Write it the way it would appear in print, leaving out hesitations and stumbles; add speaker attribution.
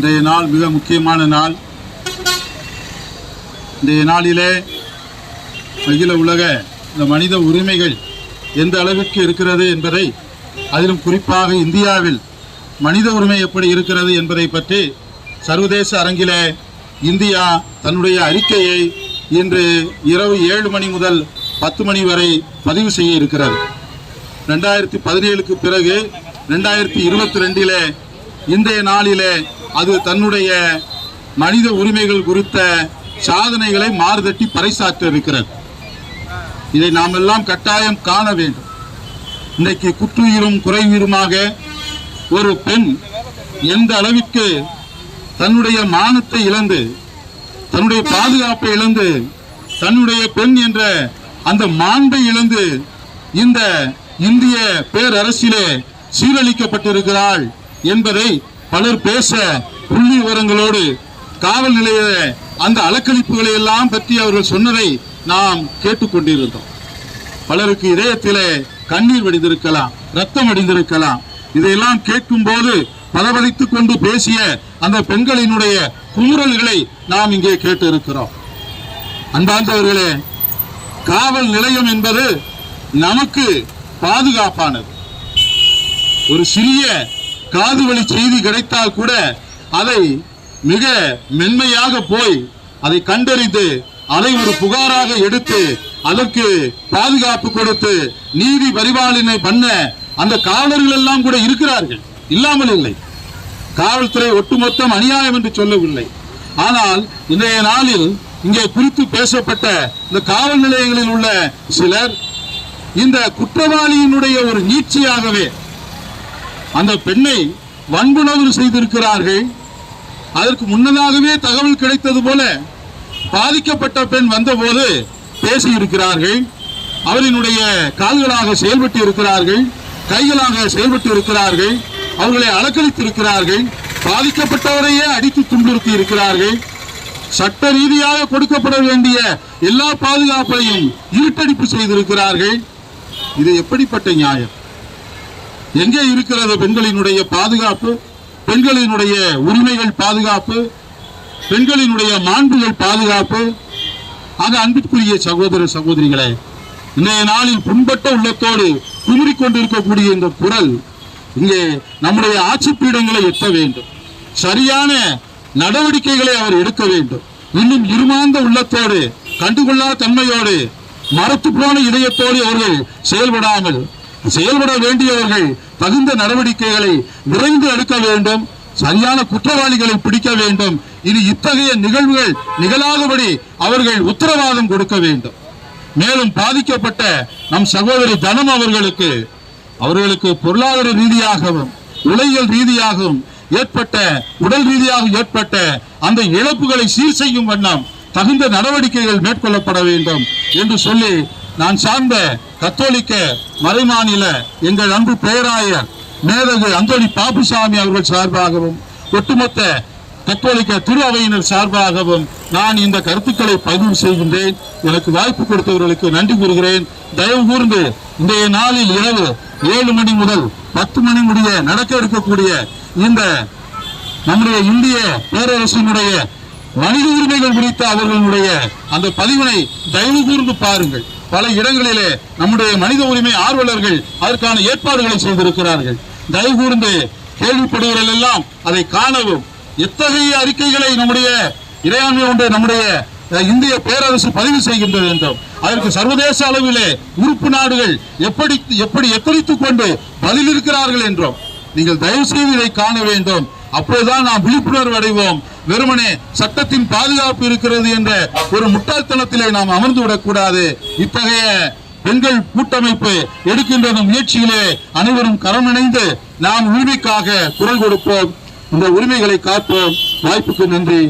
Speaker 1: இன்றைய நாள் மிக முக்கியமான நாள். இன்றைய நாளிலே அகில உலக இந்த மனித உரிமைகள் எந்த அளவிற்கு இருக்கிறது என்பதை, அதிலும் குறிப்பாக இந்தியாவில் மனித உரிமை எப்படி இருக்கிறது என்பதை பற்றி சர்வதேச அரங்கிலே இந்தியா தன்னுடைய அறிக்கையை இன்று இரவு 7 மணி முதல் 10 மணி வரை பதிவு செய்ய இருக்கிறது. 2017க்கு பிறகு 2022 இன்றைய நாளிலே அது தன்னுடைய மனித உரிமைகள் குறித்த சாதனைகளை மாறுதட்டி பறைசாற்ற இருக்கிறது. இதை நாம் எல்லாம் கட்டாயம் காண வேண்டும். இன்றைக்கு குற்றுயிரும் குறைவீருமாக ஒரு பெண் எந்த அளவிற்கு தன்னுடைய மானத்தை இழந்து, தன்னுடைய பாதுகாப்பை இழந்து, தன்னுடைய பெண் என்ற அந்த மாண்பை இழந்து இந்த இந்திய பேரரசிலே சீரழிக்கப்பட்டிருக்கிறாள் என்பதை பலர் பேச, புள்ளி விவரங்களோடு காவல் நிலைய அந்த அலக்களிப்புகளை எல்லாம் பற்றி அவர்கள் சொன்னதை நாம் கேட்டுக்கொண்டிருந்தோம். பலருக்கு இதயத்திலே கண்ணீர் வடிந்திருக்கலாம், ரத்தம் அடிந்திருக்கலாம். இதையெல்லாம் கேட்கும் போது பதவதைத்துக் கொண்டு பேசிய அந்த பெண்களினுடைய குமுறல்களை நாம் இங்கே கேட்டு இருக்கிறோம். அன்பார்ந்தவர்களே, காவல் நிலையம் என்பது நமக்கு பாதுகாப்பானது. ஒரு சிறிய காதுவழி செய்தி கிடைத்தால் கூட அதை மிக மென்மையாக போய் அதை கண்டறிந்து அதை ஒரு புகாராக எடுத்து அதற்கு பாதுகாப்பு கொடுத்து நீதி பரிபாலனை பண்ண அந்த காவலர்கள் எல்லாம் கூட இருக்கிறார்கள், இல்லாமல் இல்லை. காவல்துறை ஒட்டுமொத்தம் அநியாயம் என்று சொல்லவில்லை. ஆனால் இன்றைய நாளில் இங்கே குறித்து பேசப்பட்ட இந்த காவல் நிலையங்களில் உள்ள சிலர் இந்த குற்றவாளியினுடைய ஒரு நீட்சியாகவே அந்த பெண்ணை வன்புணர்வு செய்திருக்கிறார்கள். அதற்கு முன்னதாகவே தகவல் கிடைத்தது போல பாதிக்கப்பட்ட பெண் வந்தபோது பேசியிருக்கிறார்கள். அவரினுடைய கால்களாக செயல்பட்டு இருக்கிறார்கள், கைகளாக செயல்பட்டு இருக்கிறார்கள், அவர்களை அலக்களித்திருக்கிறார்கள், பாதிக்கப்பட்டவரையே அடித்து துன்புறுத்தி இருக்கிறார்கள். சட்ட ரீதியாக கொடுக்கப்பட வேண்டிய எல்லா பாதுகாப்பையும் இருட்டடிப்பு செய்திருக்கிறார்கள். இது எப்படிப்பட்ட நியாயம்? எங்கே இருக்கிறது பெண்களினுடைய பாதுகாப்பு, பெண்களினுடைய உரிமைகள் பாதுகாப்பு, பெண்களினுடைய மாண்புகள் பாதுகாப்பு? அது அன்பிற்குரிய சகோதர சகோதரிகளே, இன்றைய நாளில் புண்பட்ட உள்ளத்தோடு குமுறிக் கொண்டிருக்கக்கூடிய இந்த குரல் இங்கே நம்முடைய ஆட்சி பீடங்களை எட்ட வேண்டும். சரியான நடவடிக்கைகளை அவர் எடுக்க வேண்டும். இன்னும் இருமாந்த உள்ளத்தோடு, கண்டுகொள்ளா தன்மையோடு, மரத்து போன இதயத்தோடு அவர்கள் செயல்பட வேண்டியவர்கள் தகுந்த நடவடிக்கைகளை விரைந்து எடுக்க வேண்டும். சரியான குற்றவாளிகளை பிடிக்க வேண்டும். இனி இத்தகைய நிகழ்வுகள் நிகழாதபடி அவர்கள் உத்தரவாதம் கொடுக்க வேண்டும். மேலும் பாதிக்கப்பட்ட நம் சகோதரி தனம் அவர்களுக்கு பொருளாதார ரீதியாகவும் உளவியல் ரீதியாகவும் உடல் ரீதியாக ஏற்பட்ட அந்த இழப்புகளை சீர் செய்யும் வண்ணம் தகுந்த நடவடிக்கைகள் மேற்கொள்ளப்பட வேண்டும் என்று சொல்லி, நான் சார்ந்த கத்தோலிக்க மறைமாநில எங்கள் அன்பு பேராயர் மேதகு அந்தோணி பாப்புசாமி அவர்கள் சார்பாகவும், ஒட்டுமொத்த கத்தோலிக்க திரு அவையினர் சார்பாகவும் நான் இந்த கருத்துக்களை பதிவு செய்கின்றேன். எனக்கு வாய்ப்பு கொடுத்தவர்களுக்கு நன்றி கூறுகிறேன். தயவு கூர்ந்து இன்றைய நாளில் இரவு 7 மணி முதல் 10 மணி முடிய நடக்க இருக்கக்கூடிய இந்த நம்முடைய இந்திய பேரரசினுடைய மனித உரிமைகள் குறித்த அவர்களுடைய அந்த பதிவினை தயவு கூர்ந்து பாருங்கள். பல இடங்களிலே நம்முடைய மனித உரிமை ஆர்வலர்கள் அதற்கான ஏற்பாடுகளை செய்திருக்கிறார்கள். தயவு கூர்ந்து கேள்விப்படுவர்கள் எல்லாம் அதை காணவும், எத்தகைய அறிக்கைகளை நம்முடைய இறையாண்மை ஒன்று நம்முடைய இந்திய பேரரசு பதிவு செய்கின்ற வேண்டும். அதற்கு சர்வதேச அளவிலே உறுப்பு நாடுகள் எப்படி எத்தரித்துக் கொண்டு பதில் இருக்கிறார்கள் என்றும் நீங்கள் தயவு செய்து இதை காண வேண்டும். அப்போதுதான் நாம் விழிப்புணர்வு அடைவோம். வெறுமனே சட்டத்தின் பாதுகாப்பு இருக்கிறது என்ற ஒரு முட்டாள்தனத்திலே நாம் அமர்ந்து விடக்கூடாது. இத்தகைய பெண்கள் கூட்டமைப்பு எடுக்கின்ற முயற்சியிலே அனைவரும் கரம் இணைந்து நாம் உரிமைக்காக குரல் கொடுப்போம், இந்த உரிமைகளை காப்போம். வாய்ப்புக்கு நன்றி.